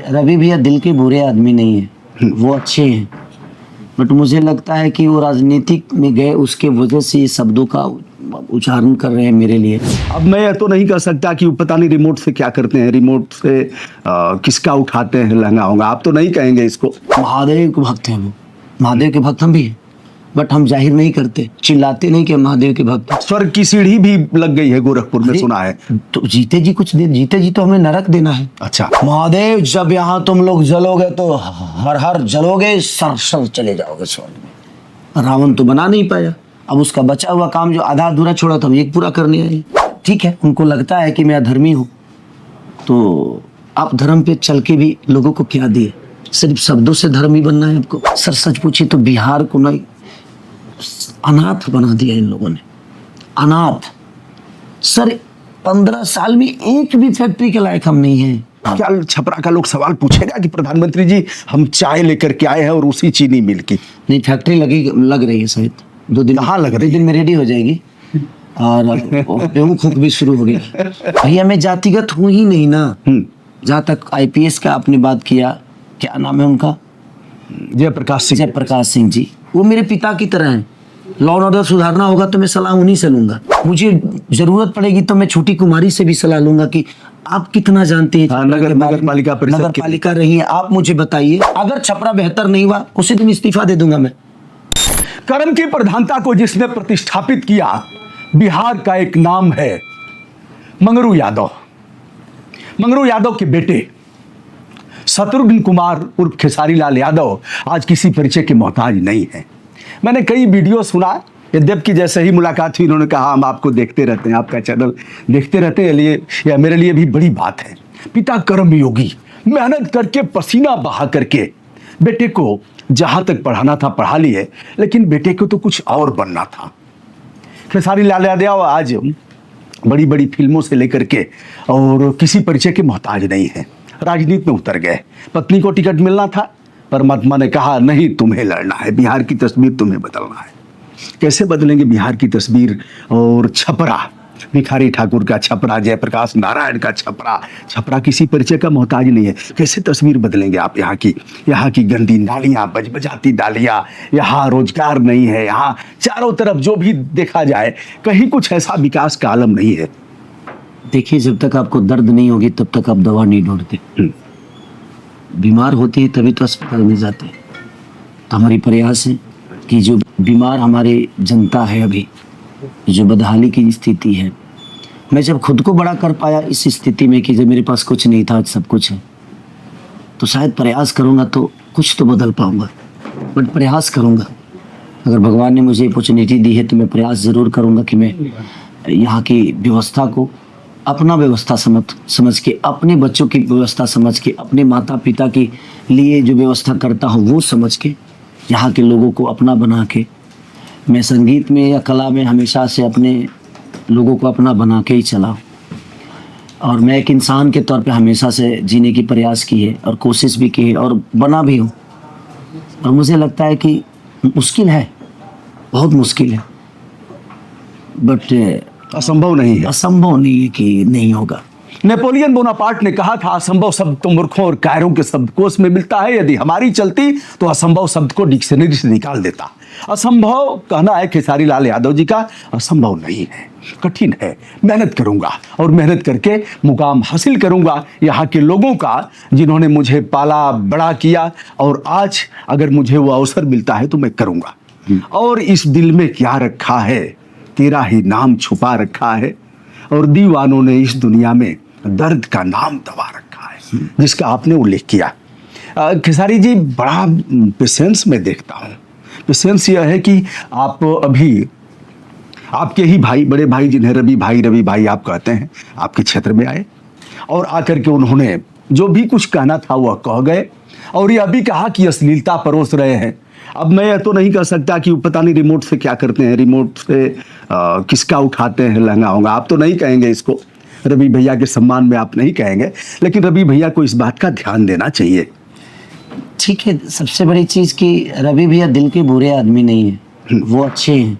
रवि भैया दिल के बुरे आदमी नहीं है, वो अच्छे हैं। बट मुझे लगता है कि वो राजनीतिक में गए, उसके वजह से ये शब्दों का उच्चारण कर रहे हैं मेरे लिए। अब मैं ये तो नहीं कह सकता कि वो पता नहीं रिमोट से क्या करते हैं, रिमोट से किसका उठाते हैं लहंगा होगा, आप तो नहीं कहेंगे इसको। महादेव के भक्त हैं वो, महादेव के भक्त हम भी हैं, बट हम जाहिर नहीं करते, चिल्लाते नहीं कि महादेव के भक्त। स्वर्ग की सीढ़ी भी लग गई है गोरखपुर में, सुना है। तो जीते जी कुछ दिन, जीते जी तो हमें नरक देना है। अच्छा, महादेव जब यहाँ तुम लोग जलोगे तो हर हर जलोगे, सर सर चले जाओगे स्वर्ग में। रावण तो बना नहीं पाया, अब उसका बचा हुआ काम जो आधा अधूरा छोड़ा था, हम एक पूरा करने आए। ठीक है, उनको लगता है कि मैं अधर्मी हूँ, तो आप धर्म पे चल के भी लोगों को क्या दिए? सिर्फ शब्दों से धर्मी बनना है आपको? सर सच पूछिए तो बिहार को नहीं, अनाथ बना दिया इन लोगों ने, अनाथ। सर 15 साल में एक भी फैक्ट्री के लायक हम नहीं हैं। क्या छपरा का लोग सवाल पूछेगा कि प्रधानमंत्री जी हम चाय लेकर के आए हैं और उसी चीनी मिल की? नहीं, फैक्ट्री लग रही है शायद 2 दिन। कहाँ लग रही है? 2 दिन में रेडी हो जाएगी और गेहूं खूब भी शुरू हो गई। भैया मैं जातिगत हूँ ही नहीं ना। जहाँ तक आईपीएस का आपने बात किया, क्या नाम है उनका? जयप्रकाश सिंह जी, वो मेरे पिता की तरह हैं। लॉ एंड ऑर्डर सुधारना होगा तो मैं सलाह उन्हीं से लूंगा। मुझे जरूरत पड़ेगी तो मैं छोटी कुमारी से भी सलाह लूंगा कि आप कितना जानते हैं। नगर पालिका रही है, आप मुझे बताइए। अगर छपरा बेहतर नहीं हुआ, उसी दिन इस्तीफा दे दूंगा मैं। कर्म की प्रधानता को जिसने प्रतिष्ठापित किया, बिहार का एक नाम है मंगरू यादव। मंगरू यादव के बेटे शत्रुघ्न कुमार उर्फ खेसारी लाल यादव आज किसी परिचय के मोहताज नहीं है। मैंने कई वीडियो सुना, यद्यपि जैसे ही मुलाकात हुई इन्होंने कहा हम आपको देखते रहते हैं, आपका चैनल देखते रहते हैं, लिए या मेरे लिए भी बड़ी बात है। पिता कर्मयोगी, मेहनत करके पसीना बहा करके बेटे को जहाँ तक पढ़ाना था पढ़ा लिए, लेकिन बेटे को तो कुछ और बनना था। खेसारी लाल यादव आज बड़ी बड़ी फिल्मों से लेकर के और किसी परिचय के मोहताज नहीं है। राजनीति में उतर गए, पत्नी को टिकट मिलना था, परमात्मा ने कहा नहीं, तुम्हें लड़ना है, बिहार की तस्वीर तुम्हें बदलना है। कैसे बदलेंगे बिहार की तस्वीर? और छपरा, भिखारी ठाकुर का छपरा, जयप्रकाश नारायण का छपरा, छपरा किसी परिचय का मोहताज नहीं है। कैसे तस्वीर बदलेंगे आप यहाँ की? यहाँ की गंदी नालियाँ, बजबजाती डालियाँ, यहाँ रोजगार नहीं है, यहाँ चारों तरफ जो भी देखा जाए कहीं कुछ ऐसा विकास का आलम नहीं है। देखिए, जब तक आपको दर्द नहीं होगी तब तक आप दवा नहीं ढूंढते। बीमार होती है तभी तो अस्पताल में जाते हैं। तो हमारी प्रयास है कि जो बीमार हमारी जनता है, अभी जो बदहाली की स्थिति है, मैं जब खुद को बड़ा कर पाया इस स्थिति में कि जब मेरे पास कुछ नहीं था, आज सब कुछ है, तो शायद प्रयास करूँगा तो कुछ तो बदल पाऊँगा। बट प्रयास करूँगा, अगर भगवान ने मुझे अपॉर्चुनिटी दी है तो मैं प्रयास ज़रूर करूँगा कि मैं यहाँ की व्यवस्था को अपना व्यवस्था समझ के, अपने बच्चों की व्यवस्था समझ के, अपने माता पिता के लिए जो व्यवस्था करता हूँ वो समझ के, यहाँ के लोगों को अपना बना के, मैं संगीत में या कला में हमेशा से अपने लोगों को अपना बना के ही चला। और मैं एक इंसान के तौर पे हमेशा से जीने की प्रयास की है और कोशिश भी की है और बना भी हूँ। और मुझे लगता है कि मुश्किल है, बहुत मुश्किल है, बट असंभव नहीं है। असंभव नहीं है कि नहीं होगा। नेपोलियन बोनापार्ट ने कहा था असंभव शब्द तो मूर्खों और कायरों के शब्दकोश में मिलता है, यदि हमारी चलती तो असंभव शब्द को डिक्शनरी से निकाल देता। असंभव कहना है खेसारी लाल यादव जी का, असंभव नहीं है, कठिन है। मेहनत करूंगा और मेहनत करके मुकाम हासिल करूंगा यहाँ के लोगों का, जिन्होंने मुझे पाला बड़ा किया, और आज अगर मुझे वो अवसर मिलता है तो मैं करूंगा। और इस दिल में क्या रखा है, तेरा ही नाम छुपा रखा है, और दीवानों ने इस दुनिया में दर्द का नाम दबा रखा है, जिसका आपने उल्लेख किया। खेसारी जी, बड़ा पेशेंस में देखता हूँ। पेशेंस यह है कि आप अभी आपके ही भाई, बड़े भाई जिन्हें रवि भाई आप कहते हैं, आपके क्षेत्र में आए और आकर के उन्होंने जो भी कुछ कहना था वह कह गए, और ये अभी कहा कि अश्लीलता परोस रहे हैं। अब मैं यह तो नहीं कह सकता कि पता नहीं रिमोट से क्या करते हैं, रिमोट से किसका उठाते हैं लहंगा होगा, आप तो नहीं कहेंगे इसको। रवि भैया के सम्मान में आप नहीं कहेंगे, लेकिन रवि भैया को इस बात का ध्यान देना चाहिए। ठीक है, सबसे बड़ी चीज़ कि रवि भैया दिल के बुरे आदमी नहीं है, वो अच्छे हैं।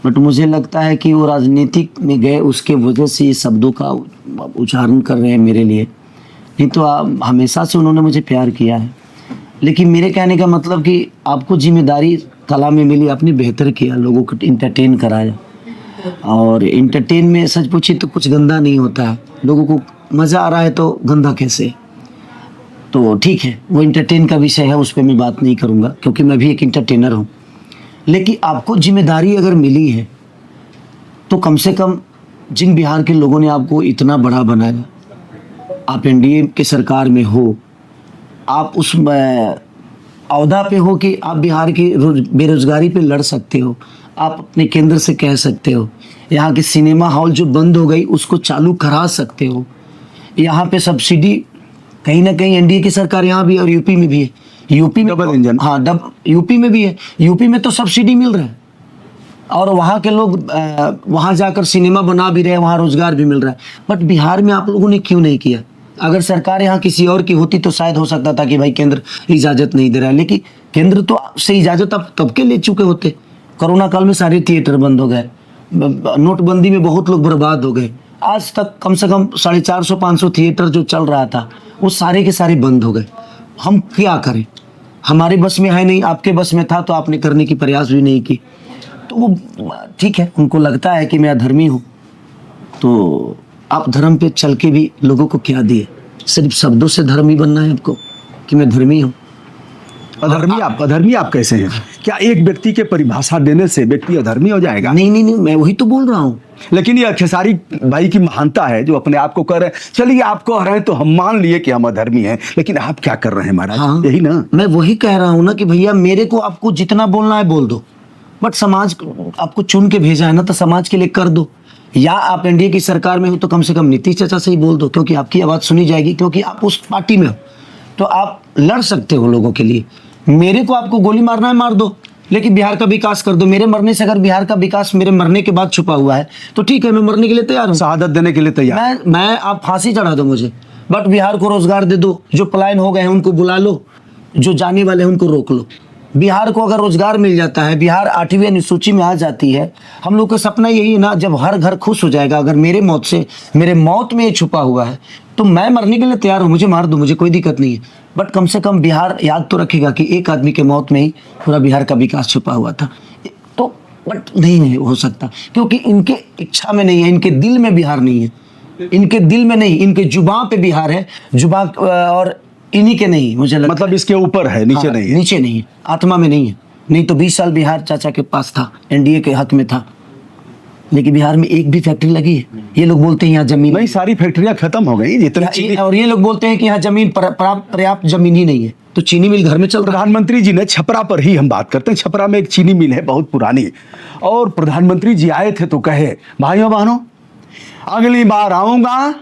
बट मुझे लगता है कि वो राजनीतिक में गए, उसके वजह से ये शब्दों का उच्चारण कर रहे हैं मेरे लिए। नहीं तो आप हमेशा से उन्होंने मुझे प्यार किया है, लेकिन मेरे कहने का मतलब कि आपको जिम्मेदारी कला में मिली, आपने बेहतर किया, लोगों को इंटरटेन कराया। और इंटरटेन में सच पूछिए तो कुछ गंदा नहीं होता है, लोगों को मज़ा आ रहा है तो गंदा कैसे। तो ठीक है, वो इंटरटेन का विषय है, उस पर मैं बात नहीं करूँगा क्योंकि मैं भी एक इंटरटेनर हूँ। लेकिन आपको जिम्मेदारी अगर मिली है तो कम से कम जिन बिहार के लोगों ने आपको इतना बड़ा बनाया, आप एनडीए के सरकार में हो, आप उस अहदा पे हो कि आप बिहार की बेरोजगारी पे लड़ सकते हो, आप अपने केंद्र से कह सकते हो, यहाँ के सिनेमा हॉल जो बंद हो गई उसको चालू करा सकते हो, यहाँ पे सब्सिडी कहीं ना कहीं एनडीए की सरकार यहाँ भी और यूपी में भी है, यूपी में डबल इंजन। हाँ, यूपी में भी है, यूपी में तो सब्सिडी मिल रहा है और वहाँ के लोग वहाँ जाकर सिनेमा बना भी रहे हैं, वहाँ रोजगार भी मिल रहा है। बट बिहार में आप लोगों ने क्यों नहीं किया? अगर सरकार यहाँ किसी और की होती तो शायद हो सकता था कि भाई केंद्र इजाज़त नहीं दे रहा है, लेकिन केंद्र तो से इजाज़त आप तब के ले चुके होते। कोरोना काल में सारे थिएटर बंद हो गए, नोटबंदी में बहुत लोग बर्बाद हो गए, आज तक कम से कम 450-500 थिएटर जो चल रहा था वो सारे के सारे बंद हो गए। हम क्या करें? हमारे बस में है नहीं, आपके बस में था तो आपने करने की प्रयास भी नहीं की। तो वो ठीक है, उनको लगता है कि मैं अधर्मी हूँ, तो आप धर्म पे चल के भी लोगों को क्या दिए? सिर्फ शब्दों से धर्मी बनना है आपको कि मैं धर्मी हूँ? अधर्मी आप कैसे हैं? क्या एक व्यक्ति के परिभाषा देने से व्यक्ति अधर्मी हो जाएगा? नहीं नहीं नहीं, मैं वही तो बोल रहा हूँ। लेकिन ये खेसारी भाई की महानता है जो अपने आप को कह रहे हैं। चलिए आप कह रहे हैं तो हम मान लिए कि हम अधर्मी हैं, लेकिन आप क्या कर रहे हैं महाराज? हाँ, यही ना, मैं वही कह रहा हूँ ना कि भैया मेरे को आपको जितना बोलना है बोल दो, बट समाज आपको चुन के भेजा है ना, तो समाज के लिए कर दो। या आप एनडीए की सरकार में हो तो कम से कम नीतीश चाचा से ही बोल दो, क्योंकि आपकी आवाज़ सुनी जाएगी, क्योंकि आप उस पार्टी में हो तो आप लड़ सकते हो लोगों के लिए। मेरे को आपको गोली मारना है मार दो, लेकिन बिहार का विकास कर दो। मेरे मरने से अगर बिहार का विकास मेरे मरने के बाद छुपा हुआ है तो ठीक है, मैं मरने के लिए तैयार हूँ, शहादत देने के लिए तैयार। मैं आप फांसी चढ़ा दो मुझे, बट बिहार को रोजगार दे दो। जो पलायन हो गए हैं उनको बुला लो, जो जाने वाले हैं उनको रोक लो। बिहार को अगर रोजगार मिल जाता है, बिहार 8वीं अनुसूची में आ जाती है, हम लोग का सपना यही है ना, जब हर घर खुश हो जाएगा। अगर मेरे मौत में ये छुपा हुआ है तो मैं मरने के लिए तैयार हूँ, मुझे मार दो, मुझे कोई दिक्कत नहीं है। बट कम से कम बिहार याद तो रखेगा कि एक आदमी के मौत में ही पूरा बिहार का विकास छुपा हुआ था। तो बट नहीं हो सकता, क्योंकि इनके इच्छा में नहीं है, इनके दिल में बिहार नहीं है, इनके दिल में नहीं, इनके जुबान पे बिहार है, जुबान और इन्हीं के नहीं, मुझे लगता मतलब इसके ऊपर है, नीचे हाँ, नहीं है। नीचे नहीं है, आत्मा में नहीं है। नहीं तो 20 साल बिहार चाचा के पास था, एनडीए के हक में था, लेकिन बिहार में एक भी फैक्ट्री लगी है? ये लोग बोलते हैं यहाँ जमीन नहीं, सारी फैक्ट्रियां खत्म हो गई जितनी। और ये लोग बोलते हैं कि यहाँ जमीन पर्याप्त जमीन ही नहीं है, तो चीनी मिल घर में चल रहा है। प्रधानमंत्री जी ने छपरा पर ही हम बात करते हैं। छपरा में एक चीनी मिल है बहुत पुरानी, और प्रधानमंत्री जी आए थे तो कहे, भाइयों बहनों अगली बार आऊंगा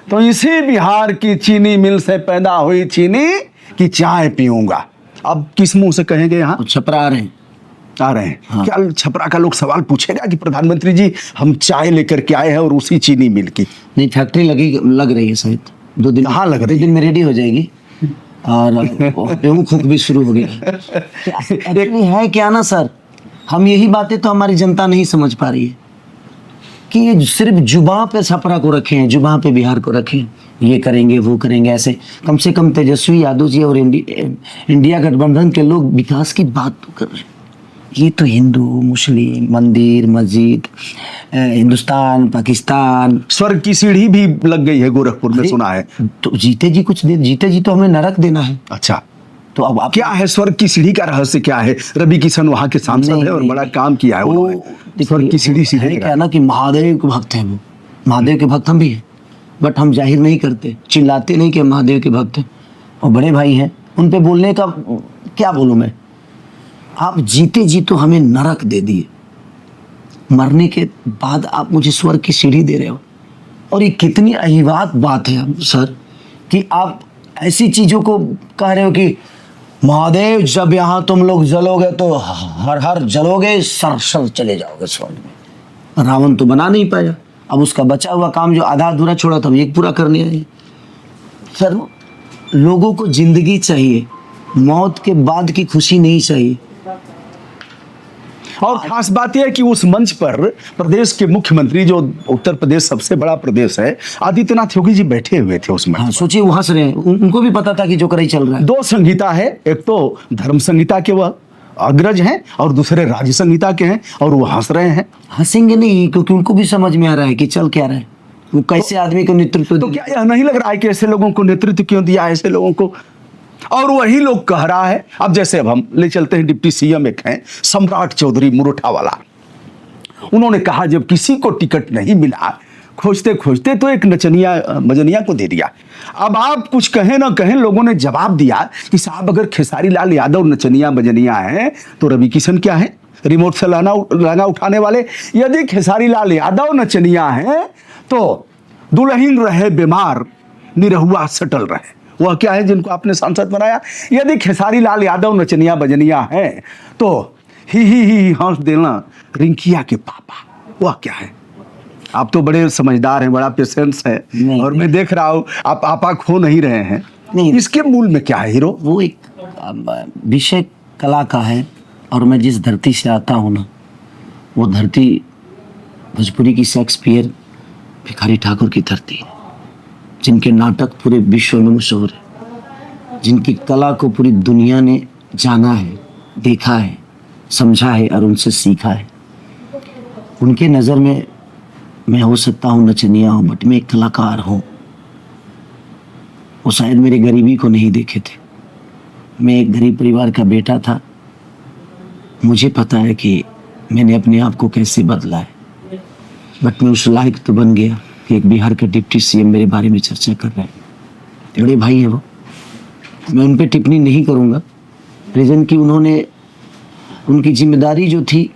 तो इसी बिहार की चीनी मिल से पैदा हुई चीनी की चाय पीऊंगा। अब किस मुंह से कहेंगे? यहाँ छपरा आ रहे हैं। हाँ। क्या छपरा का लोग सवाल पूछेगा कि प्रधानमंत्री जी हम चाय लेकर के आए हैं और उसी चीनी मिल की? नहीं, फैक्ट्री लग रही है शायद, 2 दिन। कहाँ लग रही है? 2 दिन में रेडी हो जाएगी और गेहूं खूब भी शुरू हो गई। एक्चुअली है क्या ना सर, हम यही बातें तो हमारी जनता नहीं समझ पा रही है कि ये सिर्फ जुबान पे छपरा को रखे हैं, जुबान पे बिहार को रखे हैं, ये करेंगे वो करेंगे ऐसे। कम से कम तेजस्वी यादव जी और इंडिया गठबंधन के लोग विकास की बात तो कर रहे हैं। ये तो हिंदू मुस्लिम मंदिर मस्जिद, हिंदुस्तान पाकिस्तान, स्वर्ग की सीढ़ी भी लग गई है गोरखपुर में, सुना है। तो जीते जी तो हमें नरक देना है। अच्छा, तो अब आप क्या है स्वर्ग की सीढ़ी का रहस्य? क्या है? रवि किशन वहाँ के सांसद है और बड़ा काम किया है उन्होंने। स्वर्ग की सीढ़ी सीधे क्या ना कि महादेव के भक्त हैं वो, महादेव के भक्त हम भी हैं, बट हम जाहिर नहीं करते, चिल्लाते नहीं कि हम महादेव के भक्त हैं। और बड़े भाई हैं, उन पे बोलने का क्या बोलूँ मैं। आप जीते जी तो हमें नरक दे दिए, मरने के बाद आप मुझे स्वर्ग की सीढ़ी दे रहे हो। और ये कितनी अहीवात बात है सर कि आप ऐसी चीज़ों को कह रहे हो कि महादेव जब यहाँ तुम लोग जलोगे तो हर हर जलोगे, सर चले जाओगे स्वर्ग में। रावण तो बना नहीं पाया, अब उसका बचा हुआ काम जो आधा अधूरा छोड़ा था एक पूरा करने आए। सर लोगों को जिंदगी चाहिए, मौत के बाद की खुशी नहीं चाहिए। और खास बात यह है कि उस मंच पर प्रदेश के मुख्यमंत्री, जो उत्तर प्रदेश सबसे बड़ा प्रदेश है, आदित्यनाथ योगी जी बैठे हुए थे उस मंच हाँ पर। सोचिए, वो हंस रहे हैं, उनको भी पता था कि जो कराई चल रहा है। दो संहिता है, एक तो धर्म संहिता के वह अग्रज हैं और दूसरे राज्य संहिता के हैं, और वो हंस रहे हैं। हंसेंगे नहीं, क्योंकि उनको भी समझ में आ रहा है कि चल क्या रहा है, वो कैसे आदमी को नेतृत्व तो क्या यह नहीं लग रहा है कि ऐसे लोगों को नेतृत्व क्यों दिया, ऐसे लोगों को? और वही लोग कह रहा है, अब जैसे अब हम ले चलते हैं, डिप्टी सीएम एक हैं सम्राट चौधरी मुरुठा वाला, उन्होंने कहा जब किसी को टिकट नहीं मिला, खोजते खोजते तो एक नचनिया मजनिया को दे दिया। अब आप कुछ कहें ना कहें, लोगों ने जवाब दिया कि साहब अगर खेसारी लाल यादव नचनिया बजनिया हैं तो रवि किशन क्या है, रिमोट से लाना उठाने वाले? यदि खेसारी लाल यादव नचनिया हैं तो दुल्हन रहे बीमार, निरहुआ सटल रहे, वह क्या है जिनको आपने सांसद बनाया? यदि खेसारी लाल यादव नचनिया बजनिया है तो ही हंस देना रिंकिया के पापा, वह क्या है? आप तो बड़े समझदार हैं, बड़ा पेशेंस है, और मैं देख रहा हूँ आप आपा खो नहीं रहे हैं। नहीं, इसके मूल में क्या है हीरो? वो एक विषय कला का है, और मैं जिस धरती से आता हूँ ना, वो धरती भोजपुरी की शेक्सपियर, भिखारी ठाकुर की धरती है, जिनके नाटक पूरे विश्व में मशहूर है, जिनकी कला को पूरी दुनिया ने जाना है, देखा है, समझा है और उनसे सीखा है। उनके नज़र में मैं हो सकता हूँ नचनिया हूँ, बट मैं एक कलाकार हूँ। वो शायद मेरी गरीबी को नहीं देखे थे। मैं एक गरीब परिवार का बेटा था, मुझे पता है कि मैंने अपने आप को कैसे बदला है, बट मैं उस लायक तो बन गया कि एक बिहार का डिप्टी सीएम मेरे बारे में चर्चा कर रहे हैं। बड़े भाई है वो, मैं उन पर टिप्पणी नहीं करूँगा, रीज़न कि उन्होंने, उनकी जिम्मेदारी जो थी,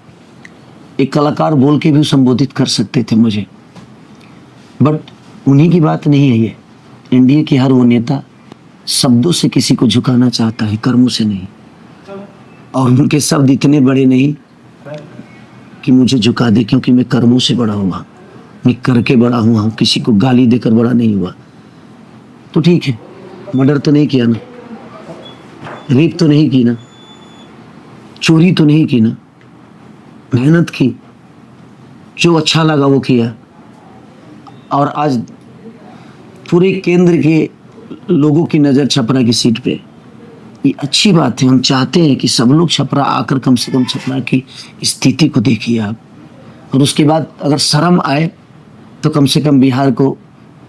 एक कलाकार बोल के भी संबोधित कर सकते थे मुझे, बट उन्हीं की बात नहीं है ये। इंडिया के हर वो नेता शब्दों से किसी को झुकाना चाहता है, कर्मों से नहीं, और उनके शब्द इतने बड़े नहीं कि मुझे झुका दे, क्योंकि मैं कर्मों से बड़ा हुआ, मैं करके बड़ा हुआ हूँ, किसी को गाली देकर बड़ा नहीं हुआ। तो ठीक है, मर्डर तो नहीं किया ना, रेप तो नहीं की ना, चोरी तो नहीं की ना, मेहनत की, जो अच्छा लगा वो किया, और आज पूरे केंद्र के लोगों की नज़र छपरा की सीट पे। ये अच्छी बात है, हम चाहते हैं कि सब लोग छपरा आकर कम से कम छपरा की स्थिति को देखिए आप, और उसके बाद अगर शर्म आए तो कम से कम बिहार को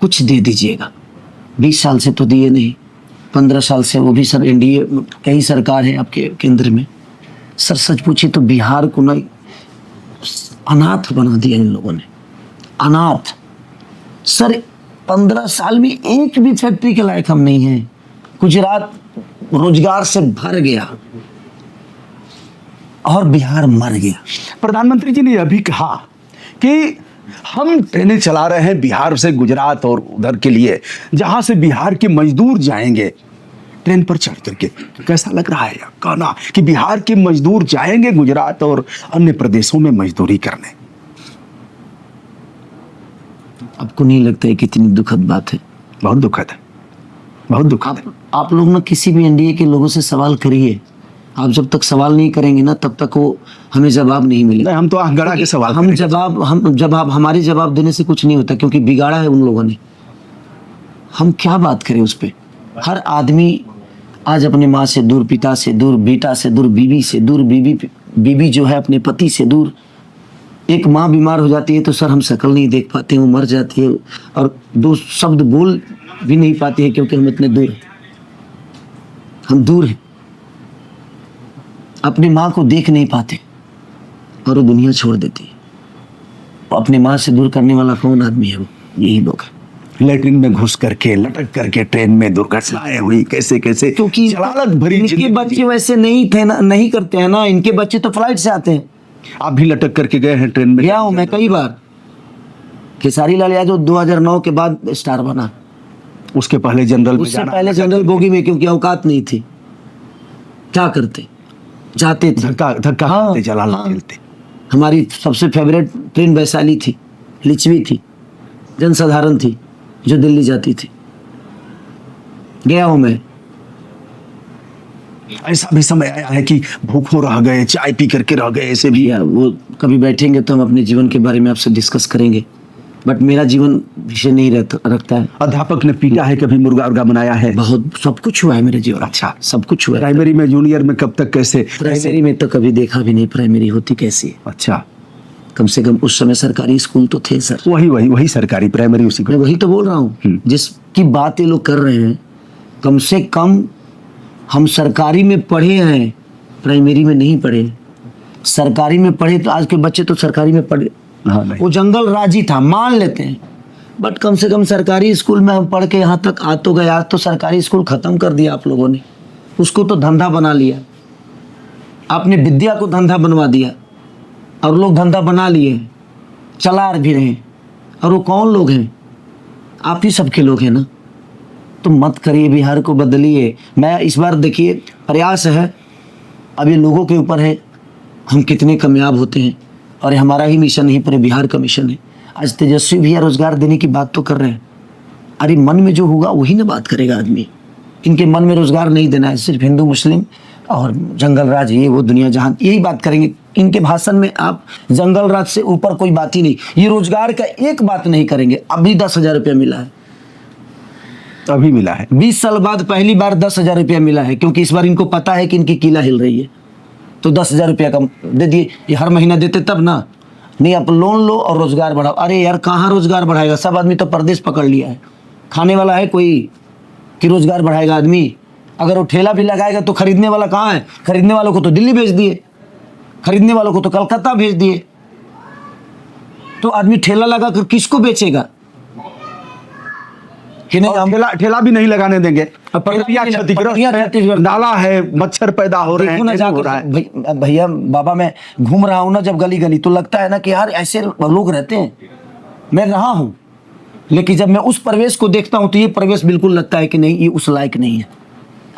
कुछ दे दीजिएगा। 20 साल से तो दिए नहीं, 15 साल से, वो भी सर एनडीए कई सरकार है आपके केंद्र में। सर सच पूछिए तो बिहार को ना अनाथ बना दिया इन लोगों ने, अनाथ। सर 15 साल में एक भी फैक्ट्री के लायक हम नहीं हैं। गुजरात रोजगार से भर गया और बिहार मर गया। प्रधानमंत्री जी ने यह भी कहा कि हम ट्रेनें चला रहे हैं बिहार से गुजरात और उधर के लिए, जहां से बिहार के मजदूर जाएंगे ट्रेन पर चढ़ करके। कैसा लग रहा है कहना कि बिहार के मजदूर जाएंगे गुजरात और अन्य प्रदेशों में मजदूरी करने? आपको नहीं लगता है कितनी दुखद बात है? बहुत दुखद है, बहुत दुखद है। आप लोग ना किसी भी एनडीए के लोगों से सवाल करिए, आप जब तक सवाल नहीं करेंगे ना तब तक वो हमें जवाब नहीं मिलेगा। हम तो आंगड़ा के सवाल हम जवाब हमारे जवाब देने से कुछ नहीं होता, क्योंकि बिगाड़ा है उन लोगों ने। हम क्या बात करें उस पर? हर आदमी आज अपने माँ से दूर, पिता से दूर, बेटा से दूर, बीवी से दूर, बीवी जो है अपने पति से दूर। एक माँ बीमार हो जाती है तो सर हम शक्ल नहीं देख पाते, वो मर जाती है, और 2 शब्द बोल भी नहीं पाते हैं, क्योंकि हम इतने दूर हैं, हम दूर हैं, अपनी माँ को देख नहीं पाते, और वो दुनिया छोड़ देती है। अपनी माँ से दूर करने वाला कौन आदमी है? वो यही लोग हैं। लेटरिन में घुस करके, लटक करके ट्रेन में दुर्घटनाएं हुई, कैसे कैसे, क्योंकि जलालत भरी इनके बच्चे वैसे नहीं थे ना, नहीं करते हैं ना, इनके बच्चे तो फ्लाइट से आते हैं। आप भी लटक करके गए हैं ट्रेन में? गया हूँ मैं कई बार। खेसारी लाल यादव 2009 के बाद स्टार बना, उसके पहले जनरल में उससे जाना, पहले जनरल बोगी में, क्योंकि औकात नहीं थी। क्या करते, जाते थे, धक्का हाँ, खाते, जलालत हाँ। झेलते। हमारी सबसे फेवरेट ट्रेन वैशाली थी, लिच्छवी थी, जनसाधारण थी, जो दिल्ली जाती थी। गया हूँ मैं, ऐसा भी समय आया है कि भूखों रह गए, चाय पी करके रह गए, ऐसे भी। भैया वो कभी बैठेंगे तो हम अपने जीवन के बारे में आपसे डिस्कस करेंगे, बट मेरा जीवन विषय नहीं रखता है। अध्यापक ने पीटा है, कभी मुर्गा उर्गा बनाया है? बहुत सब कुछ हुआ है मेरे जीवन। अच्छा। सब कुछ हुआ है। प्राइमरी में, जूनियर में कब तक, कैसे? प्राइमरी में तो कभी देखा भी नहीं, प्राइमरी होती कैसी है। अच्छा। कम से कम उस समय सरकारी स्कूल तो थे सर। वही सरकारी प्राइमरी उसी मैं को। वही तो बोल रहा हूँ, जिसकी बात ये लोग कर रहे हैं, कम से कम हम सरकारी में पढ़े हैं, प्राइमरी में नहीं पढ़े। सरकारी में पढ़े तो आज के बच्चे तो सरकारी में पढ़े। हाँ, नहीं। वो जंगल राजी था, मान लेते हैं, बट कम से कम सरकारी स्कूल में हम पढ़ के यहाँ तक आ तो गए। आज तो सरकारी स्कूल खत्म कर दिया आप लोगों ने, उसको तो धंधा बना लिया। आपने विद्या को धंधा बनवा दिया और लोग धंधा बना लिए, चला भी रहे हैं। और वो कौन लोग हैं? आप ही सबके लोग हैं ना। तो मत करिए, बिहार को बदलिए। मैं इस बार देखिए प्रयास है, अब ये लोगों के ऊपर है हम कितने कामयाब होते हैं। और ये हमारा ही मिशन नहीं, पूरे बिहार का मिशन है। आज तेजस्वी भैया रोजगार देने की बात तो कर रहे हैं। अरे मन में जो होगा वही ना बात करेगा आदमी। इनके मन में रोजगार नहीं देना है, सिर्फ हिंदू मुस्लिम और जंगल राज, ये वो दुनिया जहान, यही बात करेंगे। इनके भाषण में आप जंगल राज से ऊपर कोई बात ही नहीं। ये रोजगार का एक बात नहीं करेंगे। अभी 10,000 रुपया मिला है, अभी मिला है। 20 साल बाद पहली बार 10,000 रुपया मिला है, क्योंकि इस बार इनको पता है कि इनकी किला हिल रही है। तो 10,000 रुपया कम दे दिए। ये हर महीना देते तब ना। नहीं, आप लोन लो और रोजगार बढ़ाओ। अरे यार कहाँ रोजगार बढ़ाएगा? सब आदमी तो परदेश पकड़ लिया है। खाने वाला है कोई कि रोजगार बढ़ाएगा आदमी? अगर वो ठेला भी लगाएगा तो खरीदने वाला कहाँ है? खरीदने वालों को तो दिल्ली भेज दिए, खरीदने वालों को तो कलकत्ता भेज दिए। तो आदमी ठेला लगा कर किसको बेचेगा? कि नहीं, हम ठेला भी नहीं लगाने देंगे। पटरियाँ क्षतिग्रस्त, नाला है, मच्छर पैदा हो रहे हैं, ना हो रहा है। भैया बाबा, मैं घूम रहा हूँ ना जब गली गली, तो लगता है ना कि यार ऐसे लोग रहते हैं। मैं रहा हूँ, लेकिन जब मैं उस परिवेश को देखता हूँ तो ये परिवेश बिल्कुल लगता है कि नहीं, ये उस लायक नहीं है।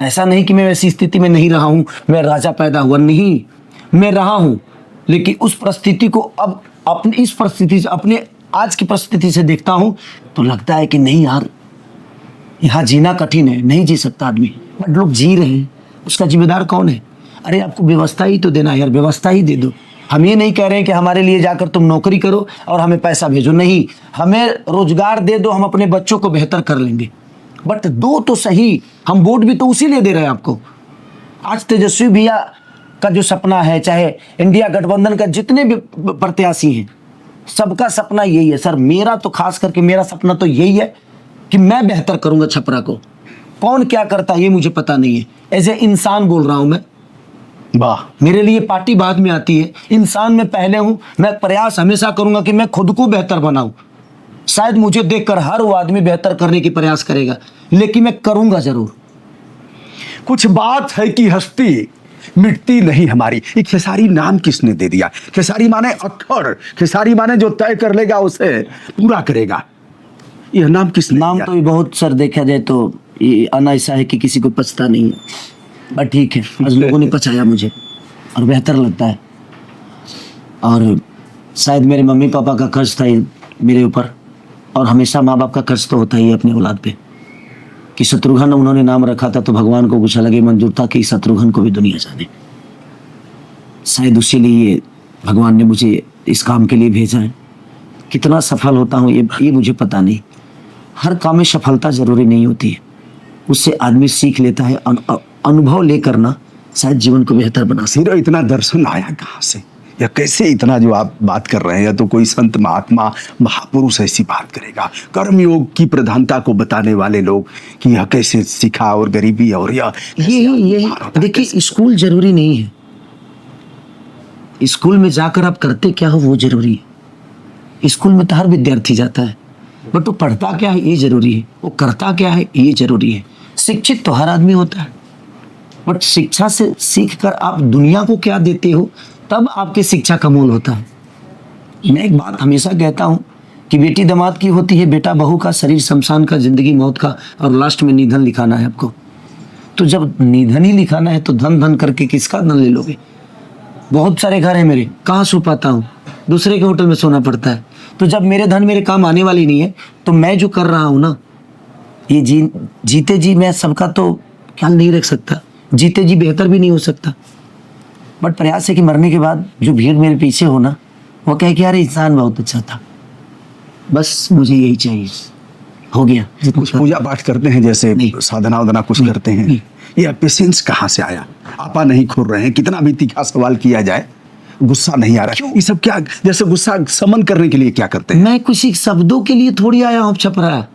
ऐसा नहीं कि मैं वैसी स्थिति में नहीं रहा हूँ, मैं राजा पैदा हुआ नहीं, मैं रहा हूँ, लेकिन उस परिस्थिति को अब अपनी इस परिस्थिति से, अपने आज की परिस्थिति से देखता हूँ तो लगता है कि नहीं यार, यहाँ जीना कठिन है, नहीं जी सकता आदमी। बट लोग जी रहे हैं, उसका जिम्मेदार कौन है? अरे आपको व्यवस्था ही तो देना है यार, व्यवस्था ही दे दो। हम ये नहीं कह रहे हैं कि हमारे लिए जाकर तुम नौकरी करो और हमें पैसा भेजो, नहीं, हमें रोजगार दे दो, हम अपने बच्चों को बेहतर कर लेंगे। बट दो तो सही, हम वोट भी तो उसी लिए दे रहे हैं आपको। आज तेजस्वी भैया का जो सपना है, चाहे इंडिया गठबंधन का जितने भी प्रत्याशी हैं, सबका सपना यही है सर। मेरा तो खास करके मेरा सपना तो यही है कि मैं बेहतर करूंगा छपरा को। कौन क्या करता है ये मुझे पता नहीं है, एज ए इंसान बोल रहा हूं मैं। वाह। मेरे लिए पार्टी बाद में आती है, इंसान में पहले हूं। मैं प्रयास हमेशा करूंगा कि मैं खुद को बेहतर बनाऊं। शायद मुझे देखकर हर वो आदमी बेहतर करने की प्रयास करेगा, लेकिन मैं करूंगा जरूर। कुछ बात है कि हस्ती मिटती नहीं हमारी। ये खेसारी नाम किसने दे दिया? खेसारी माने अक्खड़, खेसारी माने जो तय कर लेगा उसे पूरा करेगा। यह नाम किसने नाम दिया? तो ये बहुत सर देखा जाए तो ये आना ऐसा है कि किसी को पछता नहीं है, बट ठीक है, आज लोगों ने पछाया मुझे और बेहतर लगता है। और शायद मेरे मम्मी पापा का कर्ज था ये मेरे ऊपर, और हमेशा माँ बाप का कर्ज तो होता ही है अपने औलाद पे। कि शत्रुघ्न उन्होंने नाम रखा था तो भगवान को कुछ अलग ही मंजूर था कि शत्रुघ्न को भी दुनिया जाने। शायद उसी लिए भगवान ने मुझे इस काम के लिए भेजा है। कितना सफल होता हूँ ये मुझे पता नहीं। हर काम में सफलता जरूरी नहीं होती है, उससे आदमी सीख लेता है। अनुभव लेकर ना शायद जीवन को बेहतर बना सकता। सिर्फ इतना दर्शन आया कहाँ से, या कैसे इतना जो आप बात कर रहे हैं? या तो कोई संत महात्मा महापुरुष ऐसी बात करेगा, कर्मयोग की प्रधानता को बताने वाले लोग कि यह कैसे सीखा, और गरीबी, और यह देखिए, स्कूल जरूरी नहीं है। स्कूल में जाकर आप करते क्या हो वो जरूरी है। स्कूल में तो हर विद्यार्थी जाता है, बट वो पढ़ता क्या है ये जरूरी है, वो करता क्या है ये जरूरी है। शिक्षित तो हर आदमी होता है, बट शिक्षा से सीख कर आप दुनिया को क्या देते हो, तब आपकी शिक्षा का मोल होता है। मैं एक बात हमेशा कहता हूँ कि बेटी दामाद की होती है, बेटा बहू का, शरीर शमशान का, जिंदगी मौत का, और लास्ट में निधन लिखाना है आपको। तो जब निधन ही लिखाना है तो धन धन करके किसका धन ले लोगे? बहुत सारे घर हैं मेरे, कहाँ सो पाता हूँ, दूसरे के होटल में सोना पड़ता है। तो जब मेरे धन मेरे काम आने वाली नहीं है, तो मैं जो कर रहा हूँ ना, ये जीते जी मैं सबका तो ख्याल नहीं रख सकता। जीते जी बेहतर भी नहीं हो सकता, बट प्रयास है कि मरने के बाद जो भीड़ मेरे पीछे हो ना, वो कहे कि यार इंसान बहुत अच्छा था। बस मुझे यही चाहिए, हो गया। कुछ पूजा पाठ करते हैं जैसे नहीं। साधना वाधना कुछ करते हैं? नहीं। ये पेशेंस कहाँ से आया? आपा नहीं खुल रहे हैं, कितना भी तीखा सवाल किया जाए गुस्सा नहीं आ रहा है। ये सब क्या, जैसे गुस्सा समन करने के लिए क्या करते हैं? मैं कुछ शब्दों के लिए थोड़ी आया हूँ छपरा।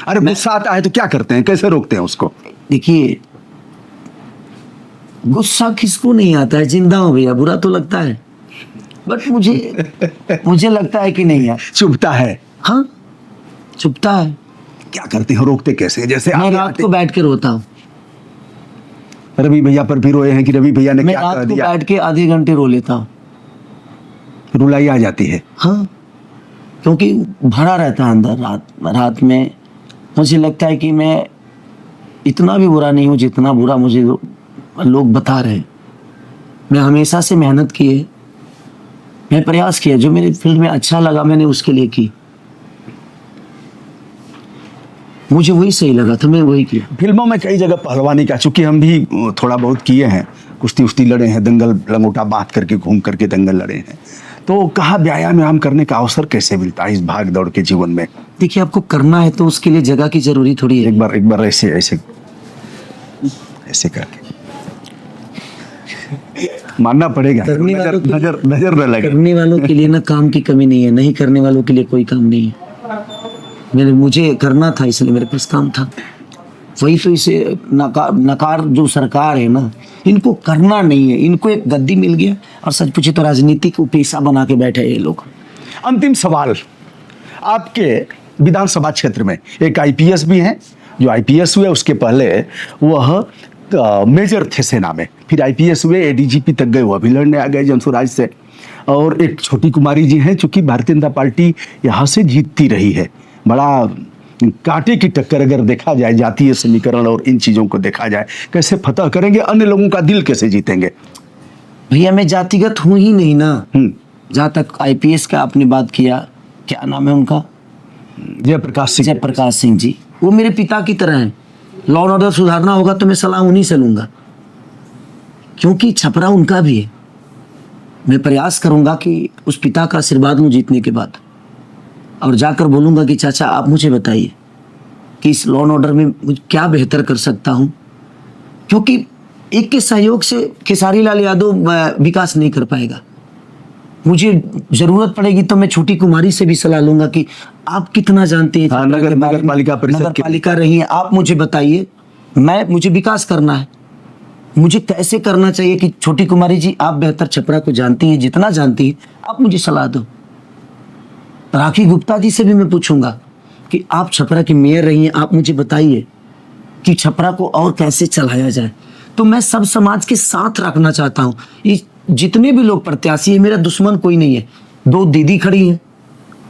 अरे गुस्सा आता है तो क्या करते हैं, कैसे रोकते हैं उसको? देखिए, गुस्सा किसको नहीं आता है, जिंदा हो भैया, बुरा तो लगता है, बट मुझे लगता है कि नहीं यार। चुभता है? हाँ, चुभता है। क्या करते हैं, रोकते कैसे? जैसे मैं आगे रात आते- को बैठ के रोता हूँ। रवि भैया पर भी रोए हैं कि रवि भैया ने मैं क्या रात कर को दिया? बैठ के आधे घंटे रो लेता हूँ। रुलाई आ जाती है? हाँ, क्योंकि भरा रहता है अंदर। रात में मुझे लगता है कि मैं इतना भी बुरा नहीं हूँ जितना बुरा मुझे लोग बता रहे हैं। मैं हमेशा से मेहनत की है, मैं प्रयास किया, जो मेरे फील्ड में अच्छा लगा मैंने उसके लिए की, मुझे वही सही लगा था, मैं वही किया। फिल्मों में कई जगह पहलवानी का, चूंकि हम भी थोड़ा बहुत किए हैं, कुश्ती उश्ती लड़े हैं, दंगल लंगोटा बांध करके घूम करके दंगल लड़े हैं, तो कहाँ व्यायाम करने का अवसर कैसे मिलता है इस भाग दौड़ के जीवन में? देखिए, आपको करना है तो उसके लिए जगह की जरूरी थोड़ी है। एक बार ऐसे ऐसे ऐसे करके मानना पड़ेगा, करने वालों के- नजर न लगे। करने वालों के लिए ना काम की कमी नहीं है, नहीं करने वालों के लिए कोई काम नहीं है। मुझे करना था इसलिए मेरे पास काम था। वही तो इसे नकार जो सरकार है ना, इनको करना नहीं है, इनको एक गद्दी मिल गया और सच पूछे तो राजनीति को पेशा बना के बैठे ये लोग। अंतिम सवाल, आपके विधानसभा क्षेत्र में एक आईपीएस भी हैं, जो आईपीएस हुए उसके पहले वह मेजर थे सेना में, फिर आईपीएस हुए, एडीजीपी तक गए, वह भी लड़ने आ गए जनसुराज से। और एक छोटी कुमारी जी हैं, चूंकि भारतीय जनता पार्टी यहाँ से जीतती रही है। बड़ा कांटे की टक्कर अगर देखा जाए, जातीय समीकरण और इन चीजों को देखा जाए, कैसे फतह करेंगे, अन्य लोगों का दिल कैसे जीतेंगे? भैया मैं जातिगत हूँ ही नहीं ना। जहाँ तक आईपीएस का आपने बात किया, क्या नाम है उनका, जयप्रकाश सिंह जी, वो मेरे पिता की तरह हैं। लॉ एंड ऑर्डर सुधारना होगा तो मैं सलाह उन्हीं से लूंगा, क्योंकि छपरा उनका भी है। मैं प्रयास करूंगा कि उस पिता का आशीर्वाद लूं जीतने के बाद, और जाकर बोलूंगा कि चाचा आप मुझे बताइए कि इस लॉ एंड ऑर्डर में मुझे क्या बेहतर कर सकता हूं, क्योंकि एक के सहयोग से खेसारी लाल यादव विकास नहीं कर पाएगा। मुझे जरूरत पड़ेगी तो मैं छोटी कुमारी से भी सलाह लूंगा कि आप कितना जानते हैं नगर पालिका परिषद नगर पालिका रही है, आप मुझे बताइए, मुझे विकास करना है, मुझे कैसे करना चाहिए कि छोटी कुमारी जी आप बेहतर छपरा को जानती हैं, जितना जानती हैं आप मुझे सलाह दो। राखी गुप्ता जी से भी मैं पूछूंगा कि आप छपरा की मेयर रही हैं, आप मुझे बताइए कि छपरा को और कैसे चलाया जाए। तो मैं सब समाज के साथ रखना चाहता हूँ। ये जितने भी लोग प्रत्याशी है, मेरा दुश्मन कोई नहीं है। 2 दीदी खड़ी हैं,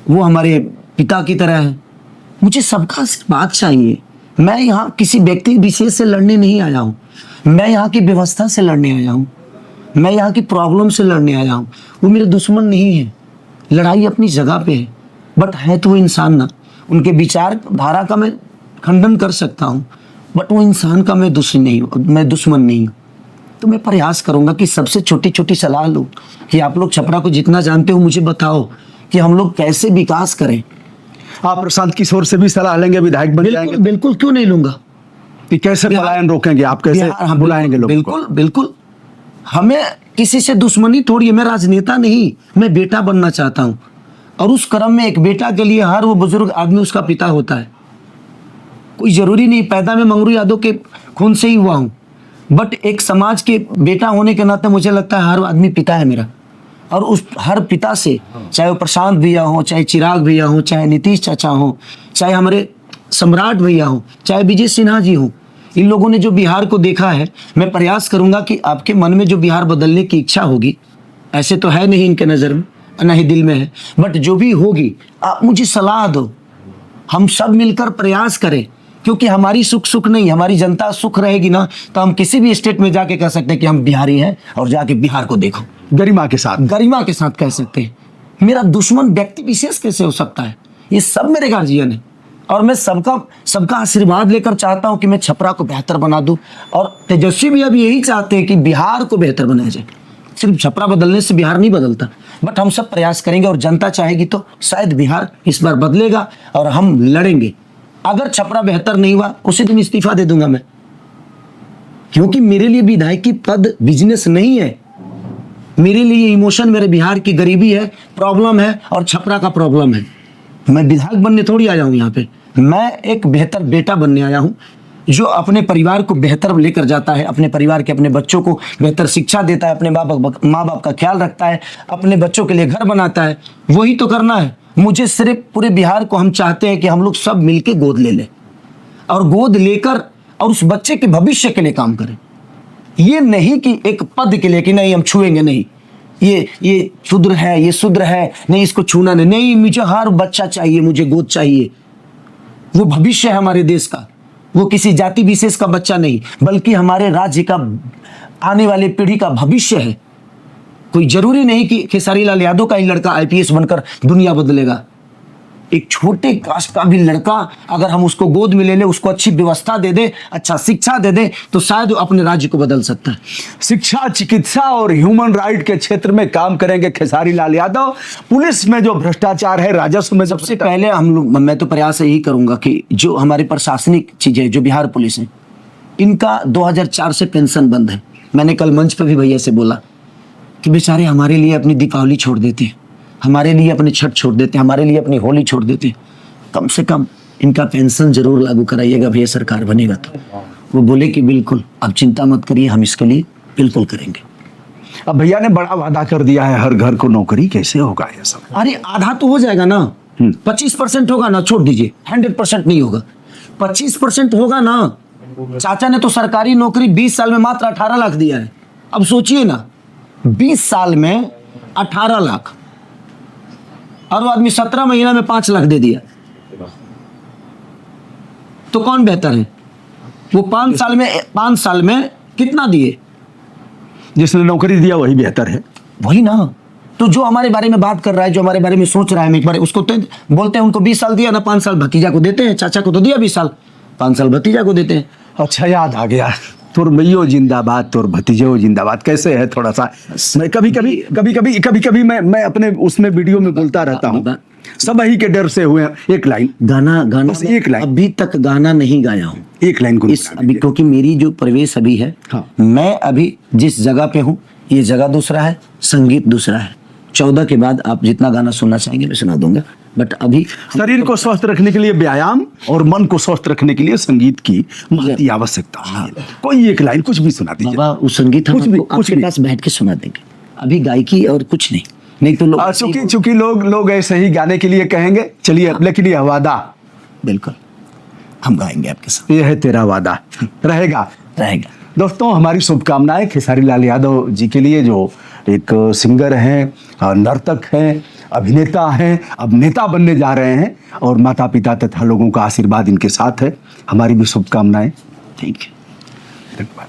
वो हमारे पिता की तरह है। मुझे सबका बात चाहिए। मैं यहाँ किसी व्यक्ति विशेष से लड़ने नहीं आया हूँ, मैं यहाँ की व्यवस्था से लड़ने आया हूँ, मैं यहाँ की प्रॉब्लम से लड़ने आया हूँ। वो मेरे दुश्मन नहीं है, लड़ाई अपनी जगह पे है, बट है तो वो इंसान ना। उनके विचार धारा का मैं खंडन कर सकता हूँ, बट वो इंसान का मैं दुश्मन नहीं हूँ। तो मैं प्रयास करूंगा कि सबसे छोटी छोटी सलाह लूँ कि आप लोग छपरा को जितना जानते हो मुझे बताओ कि हम लोग कैसे विकास करें। आप प्रशांत किशोर से भी सलाह लेंगे, विधायक बन जाएंगे, बिल्कुल, क्यों नहीं लूंगा। कि कैसे पलायन रोकेंगे, आप कैसे बुलाएंगे लोग? बिल्कुल, हमें किसी से दुश्मनी थोड़ी है। मैं राजनेता नहीं, मैं बेटा बनना चाहता हूँ, और उस क्रम में एक बेटा के लिए हर वो बुजुर्ग आदमी उसका पिता होता है। कोई जरूरी नहीं पैदा मैं मंगरू यादव के खून से ही हुआ हूँ, बट एक समाज के बेटा होने के नाते मुझे लगता है हर आदमी पिता है मेरा। और उस हर पिता से, चाहे वो प्रशांत भैया हो, चाहे चिराग भैया हो, चाहे नीतीश चाचा हो, चाहे हमारे सम्राट भैया हो, चाहे विजय सिन्हा जी हो, इन लोगों ने जो बिहार को देखा है, मैं प्रयास करूंगा कि आपके मन में जो बिहार बदलने की इच्छा होगी, ऐसे तो है नहीं इनके नज़र में, ना ही दिल में है, बट जो भी होगी आप मुझे सलाह दो, हम सब मिलकर प्रयास करें। क्योंकि हमारी सुख नहीं, हमारी जनता सुख रहेगी ना, तो हम किसी भी स्टेट में जाके कह सकते हैं कि हम बिहारी हैं, और जाके बिहार को देखो गरिमा के साथ कह सकते हैं। मेरा दुश्मन व्यक्ति विशेष कैसे हो सकता है? ये सब मेरे गार्जियन है, और मैं सबका आशीर्वाद लेकर चाहता हूं कि मैं छपरा को बेहतर बना दूं। और तेजस्वी भी अभी यही चाहते हैं कि बिहार को बेहतर बनाया जाए। सिर्फ छपरा बदलने से बिहार नहीं बदलता, बट हम सब प्रयास करेंगे और जनता चाहेगी तो शायद बिहार इस बार बदलेगा और हम लड़ेंगे। अगर छपरा बेहतर नहीं हुआ उसी दिन इस्तीफा दे दूंगा मैं, क्योंकि मेरे लिए विधायकी पद बिजनेस नहीं है। मेरे लिए इमोशन मेरे बिहार की गरीबी है, प्रॉब्लम है और छपरा का प्रॉब्लम है। मैं विधायक बनने थोड़ी आया हूँ यहाँ पे, मैं एक बेहतर बेटा बनने आया हूँ जो अपने परिवार को बेहतर लेकर जाता है, अपने परिवार के अपने बच्चों को बेहतर शिक्षा देता है, अपने माँ बाप का ख्याल रखता है, अपने बच्चों के लिए घर बनाता है। वही तो करना है मुझे। सिर्फ पूरे बिहार को हम चाहते हैं कि हम लोग सब मिलके गोद ले लें और गोद लेकर और उस बच्चे के भविष्य के लिए काम करें। ये नहीं कि एक पद के लिए कि नहीं हम छुएंगे नहीं, ये शूद्र है, ये शूद्र है, नहीं इसको छूना नहीं। मुझे हर बच्चा चाहिए, मुझे गोद चाहिए। वो भविष्य है हमारे देश का, वो किसी जाति विशेष का बच्चा नहीं, बल्कि हमारे राज्य का, आने वाले पीढ़ी का भविष्य है। कोई जरूरी नहीं कि खेसारी लाल यादव का ही लड़का आईपीएस बनकर दुनिया बदलेगा। एक छोटे कास्ट का भी लड़का अगर हम उसको गोद में ले ले, उसको अच्छी व्यवस्था दे दे, अच्छा शिक्षा दे दे, तो शायद वो अपने राज्य को बदल सकता है। शिक्षा, चिकित्सा और ह्यूमन राइट के क्षेत्र में काम करेंगे खेसारी लाल यादव। पुलिस में जो भ्रष्टाचार है, राजस्व में सबसे पहले मैं तो प्रयास यही करूंगा कि जो हमारी प्रशासनिक चीजें, जो बिहार पुलिस है, इनका 2004 से पेंशन बंद है। मैंने कल मंच पर भी भैया से बोला कि बेचारे हमारे लिए अपनी दीपावली छोड़ देते हैं, हमारे लिए अपनी छठ छोड़ देते हैं, हमारे लिए अपनी होली छोड़ देते हैं। कम से कम इनका पेंशन जरूर लागू कराइएगा भैया, सरकार बनेगा तो। वो बोले कि बिल्कुल, अब चिंता मत करिए, हम इसके लिए बिल्कुल करेंगे। अब भैया ने बड़ा वादा कर दिया है, हर घर को नौकरी। कैसे होगा ये सब? अरे आधा तो हो जाएगा ना, 25% होगा ना, छोड़ दीजिए, 100% नहीं होगा, 25% होगा ना। चाचा ने तो सरकारी नौकरी 20 साल में मात्र 18 लाख दिया है। अब सोचिए ना, 20 साल में 18 लाख, और वो आदमी 17 महीना में 5 लाख दे दिया, तो कौन बेहतर है? वो 5 साल में कितना दिए? जिसने नौकरी दिया वही बेहतर है। वही ना। तो जो हमारे बारे में बात कर रहा है, जो हमारे बारे में सोच रहा है, एक बार उसको तो बोलते हैं उनको 20 साल दिया ना, 5 साल भतीजा को देते हैं। चाचा को तो दिया 20 साल, 5 साल भतीजा को देते हैं। अच्छा, याद आ गया, तुर मैयो जिंदाबाद, तुर भतीजो जिंदाबाद। कैसे है थोड़ा सा, मैं कभी मैं अपने उसमें वीडियो में बोलता रहता हूँ, सब ही के डर से हुए। एक लाइन गाना बस एक लाइन। अभी तक गाना नहीं गाया हूँ, एक लाइन अभी, क्योंकि मेरी जो प्रवेश अभी है, हाँ। मैं अभी जिस जगह पे हूँ, ये जगह दूसरा है, संगीत दूसरा है। 14 के बाद आप जितना गाना सुनना चाहेंगे मैं सुना दूंगा, बट अभी शरीर को स्वस्थ रखने के लिए व्यायाम और मन को स्वस्थ रखने के लिए संगीत की महती आवश्यकता है। कोई एक लाइन कुछ भी सुना दीजिए बाबा, उस संगीत हम आपको आपके नहीं। पास बैठ के सुना देंगे। अभी गायकी और कुछ नहीं तो लोग चूंकि लोग ऐसे ही गाने के लिए कहेंगे। चलिए, लेकिन यह वादा बिल्कुल हम गाएंगे आपके साथ, ये है तेरा वादा, रहेगा। दोस्तों, हमारी शुभकामनाएं खेसारी लाल यादव जी के लिए, जो एक सिंगर हैं, नर्तक हैं, अभिनेता हैं, अब नेता बनने जा रहे हैं, और माता पिता तथा लोगों का आशीर्वाद इनके साथ है। हमारी भी शुभकामनाएं। Thank you. धन्यवाद।